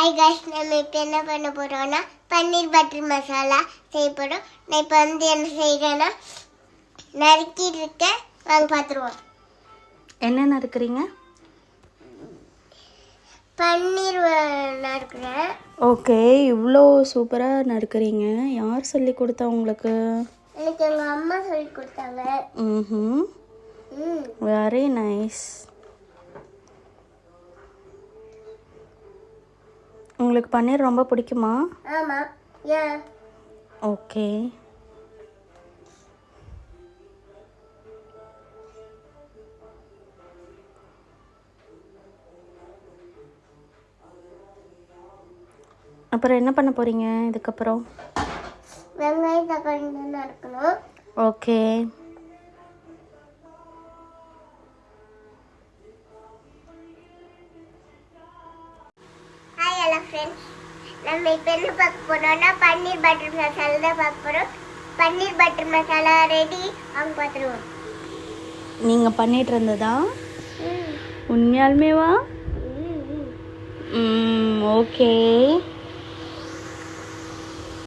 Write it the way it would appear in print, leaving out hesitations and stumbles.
Hi guys, நம்ம இப்போ என்ன பண்ண போகிறோம்னா பன்னீர் பட்டர் மசாலா செய்ய போகிறோம். நான் இப்போ என்ன செய்கிறேன்னா நறுக்கிட்டு இருக்கேன். வாங்க பார்த்துருவோம். என்ன நறுக்குறீங்க? பன்னீர் நறுக்குறேன். ஓகே, இவ்வளோ சூப்பராக நறுக்குறீங்க. யார் சொல்லி கொடுத்தா உங்களுக்கு? எனக்கு எங்கள் அம்மா சொல்லி கொடுத்தாங்க. Very nice. உங்களுக்கு பன்னீர் ரொம்ப பிடிக்குமா? ஆமாம். ஏன்? ஓகே. அப்புறம் என்ன பண்ண போகிறீங்க இதுக்கப்புறம்? வெங்காயம் தக்காளி நறுக்கணும். ஓகே. ஹாய் ஹலோ ஃப்ரெண்ட்ஸ், நம்ம இப்போ என்ன பார்க்க போகிறோம்னா பன்னீர் பட்டர் மசாலா தான் பார்க்க போகிறோம். பன்னீர் பட்டர் மசாலா ரெடி, அவங்க பார்த்துருவோம். நீங்கள் பண்ணிட்டு இருந்ததா? உண்மையாலுமேவா? ஓகே.